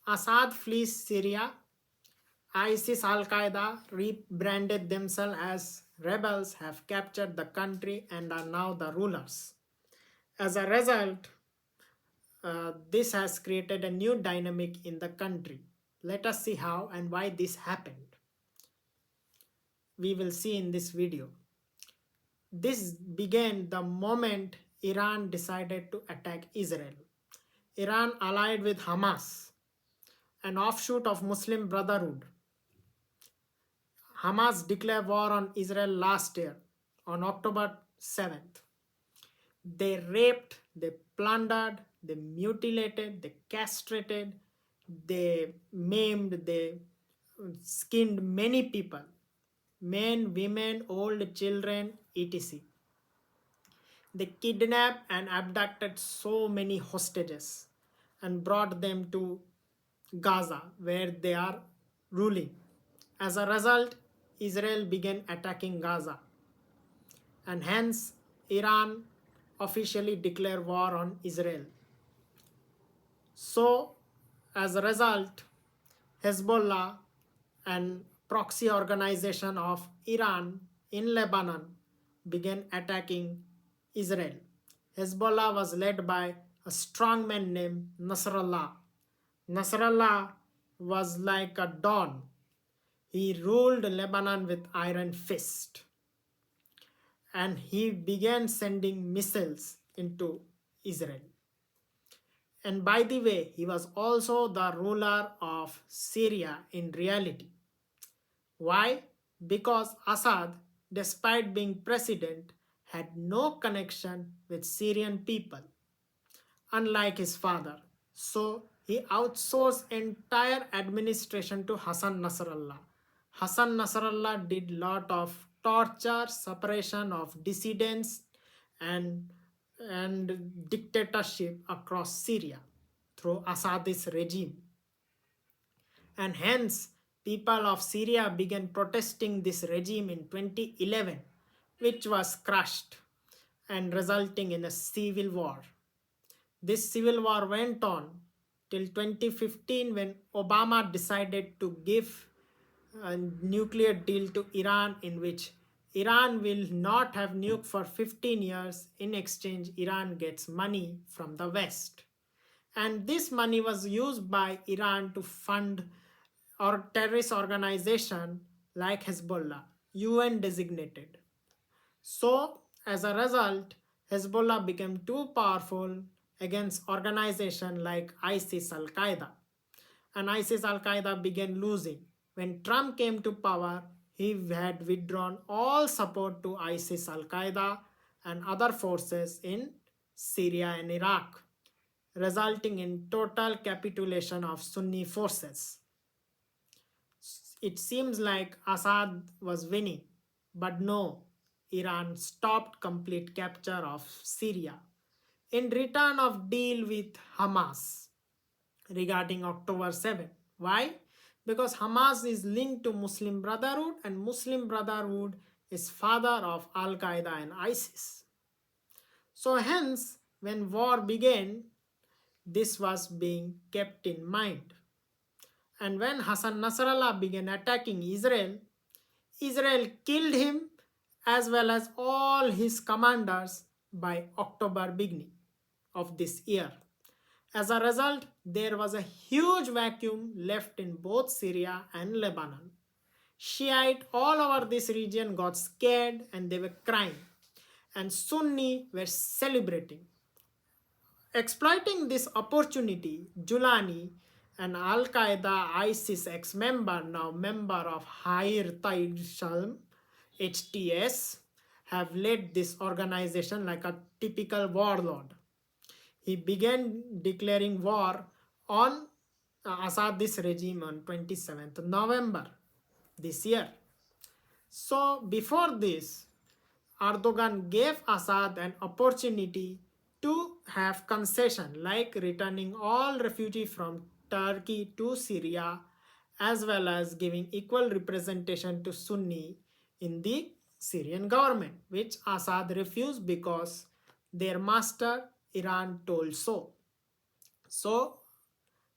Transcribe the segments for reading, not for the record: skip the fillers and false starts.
Assad flees Syria. ISIS Al-Qaeda rebranded themselves as rebels, have captured the country and are now the rulers. As a result, this has created a new dynamic in the country. Let us see how and why this happened. We will see in this video. This began the moment Iran decided to attack Israel. Iran allied with Hamas, an offshoot of Muslim Brotherhood. Hamas declared war on Israel last year on October 7th. They raped, they plundered, they mutilated, they castrated, they maimed, they skinned many people, men, women, old children, etc. They kidnapped and abducted so many hostages and brought them to Gaza, where they are ruling. As a result, Israel began attacking Gaza, and hence Iran officially declared war on Israel. So, as a result, Hezbollah, an proxy organization of Iran in Lebanon, began attacking Israel. Hezbollah was led by a strongman named Nasrallah. Nasrallah was like a don. He ruled Lebanon with iron fist, and he began sending missiles into Israel. And by the way, he was also the ruler of Syria in reality. Why? Because Assad, despite being president, had no connection with Syrian people, unlike his father. So he outsourced entire administration to Hassan Nasrallah. Hassan Nasrallah did lot of torture, suppression of dissidents, and dictatorship across Syria through Assad's regime. And hence, people of Syria began protesting this regime in 2011, which was crushed and resulting in a civil war. This civil war went on till 2015 when Obama decided to give a nuclear deal to Iran, in which Iran will not have nuke for 15 years. In exchange, Iran gets money from the West. And this money was used by Iran to fund or terrorist organization like Hezbollah, UN designated. So, as a result, Hezbollah became too powerful against organization like ISIS Al-Qaeda. And ISIS Al-Qaeda began losing. When Trump came to power, he had withdrawn all support to ISIS Al-Qaeda and other forces in Syria and Iraq, resulting in total capitulation of Sunni forces. It seems like Assad was winning, but no, Iran stopped complete capture of Syria in return of deal with Hamas regarding October 7. Why? Because Hamas is linked to Muslim Brotherhood, and Muslim Brotherhood is father of Al-Qaeda and ISIS. So hence, when war began, this was being kept in mind. And when Hassan Nasrallah began attacking Israel, Israel killed him as well as all his commanders by October beginning of this year. As a result, there was a huge vacuum left in both Syria and Lebanon. Shiite all over this region got scared and they were crying, and Sunni were celebrating. Exploiting this opportunity, Julani, an Al-Qaeda ISIS ex-member, now member of Hayr Shalm, HTS, have led this organization like a typical warlord. He began declaring war on Assad's regime on 27th November this year. So before this, Erdogan gave Assad an opportunity to have concession like returning all refugees from Turkey to Syria, as well as giving equal representation to Sunni in the Syrian government, which Assad refused because their master Iran told so. So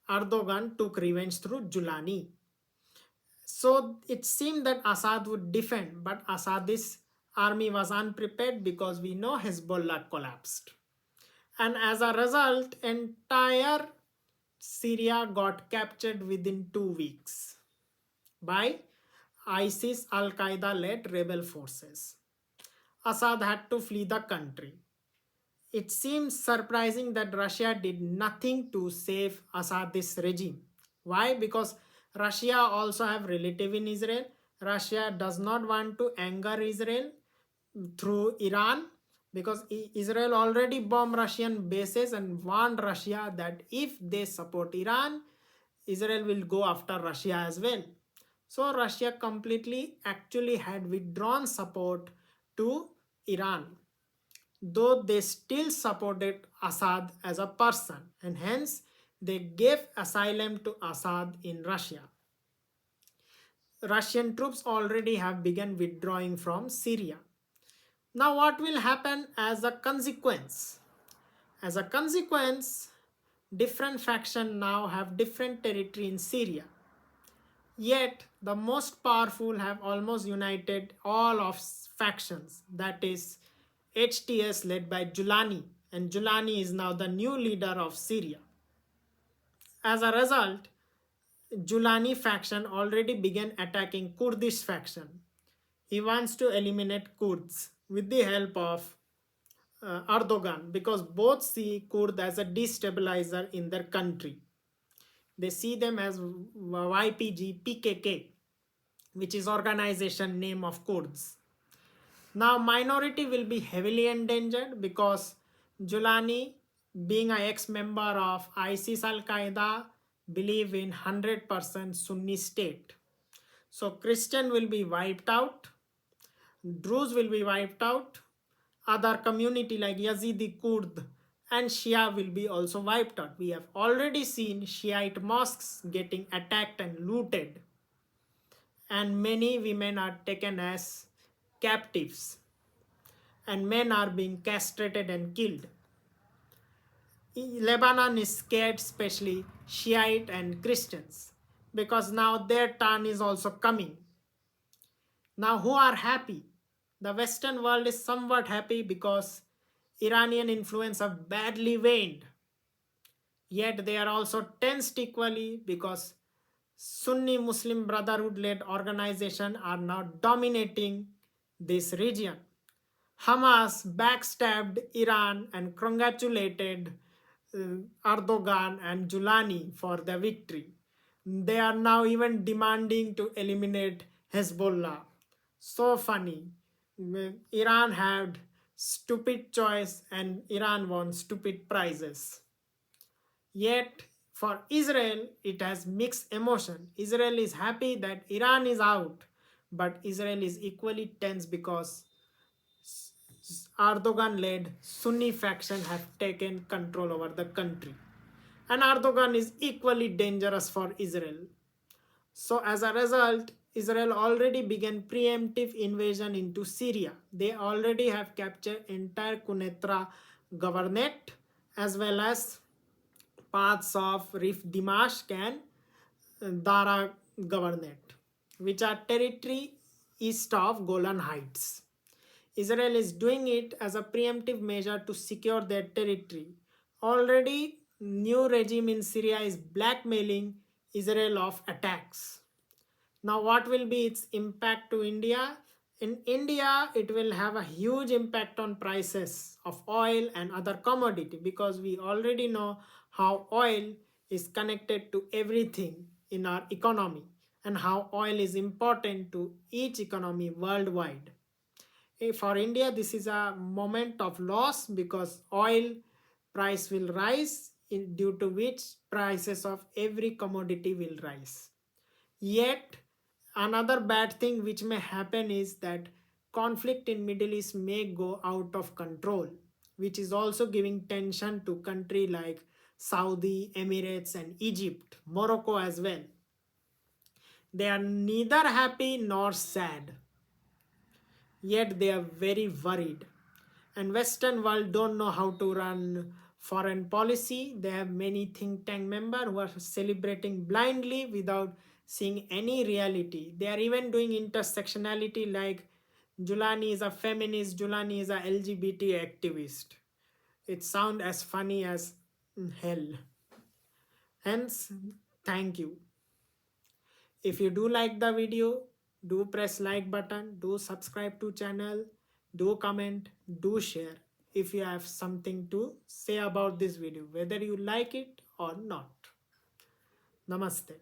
Erdogan took revenge through Julani. So it seemed that Assad would defend, but Assad's army was unprepared because we know Hezbollah collapsed. And as a result, entire Syria got captured within 2 weeks by ISIS Al Qaeda led rebel forces. Assad had to flee the country. It seems surprising that Russia did nothing to save Assad's regime. Why? Because Russia also have relative in Israel. Russia does not want to anger Israel through Iran because Israel already bombed Russian bases and warned Russia that if they support Iran, Israel will go after Russia as well. So Russia completely actually had withdrawn support to Iran, though they still supported Assad as a person, and hence they gave asylum to Assad in Russia. Russian troops already have begun withdrawing from Syria. Now, what will happen as a consequence? As a consequence, different factions now have different territory in Syria. Yet, the most powerful have almost united all of factions, that is, HTS led by Julani, and Julani is now the new leader of Syria. As a result, Julani faction already began attacking Kurdish faction. He wants to eliminate Kurds with the help of Erdogan because both see Kurd as a destabilizer in their country. They see them as YPG, PKK, which is organization name of Kurds. Now minority will be heavily endangered because Julani, being an ex-member of ISIS Al-Qaeda, believe in 100% Sunni state. So Christian will be wiped out, Druze will be wiped out, other community like Yazidi, Kurd and Shia will be also wiped out. We have already seen Shiite mosques getting attacked and looted, and many women are taken as captives, and men are being castrated and killed. Lebanon is scared, especially Shiite and Christians, because now their turn is also coming. Now, who are happy? The Western world is somewhat happy because Iranian influence have badly waned. Yet they are also tensed equally because Sunni Muslim Brotherhood led organizations are now dominating this region. Hamas backstabbed Iran and congratulated Erdogan and Julani for the victory. They are now even demanding to eliminate Hezbollah. So funny. Iran had stupid choice and Iran won stupid prizes. Yet for Israel, it has mixed emotion. Israel is happy that Iran is out, but Israel is equally tense because Erdogan-led Sunni faction have taken control over the country. And Erdogan is equally dangerous for Israel. So as a result, Israel already began preemptive invasion into Syria. They already have captured entire Quneitra governorate as well as parts of Rif Dimashq and Dara governorate, which are territory east of Golan Heights. Israel is doing it as a preemptive measure to secure their territory. Already, new regime in Syria is blackmailing Israel of attacks. Now, what will be its impact to India? In India, it will have a huge impact on prices of oil and other commodity because we already know how oil is connected to everything in our economy and how oil is important to each economy worldwide. For India, this is a moment of loss because oil price will rise due to which prices of every commodity will rise. Yet, another bad thing which may happen is that conflict in Middle East may go out of control, which is also giving tension to countries like Saudi, Emirates and Egypt, Morocco as well. They are neither happy nor sad, yet they are very worried. And Western world don't know how to run foreign policy. They have many think tank members who are celebrating blindly without seeing any reality. They are even doing intersectionality, like Julani is a feminist, Julani is a LGBT activist. It sounds as funny as hell. Hence, thank you. If you do like the video, do press like button, do subscribe to channel, do comment, do share if you have something to say about this video, whether you like it or not. Namaste.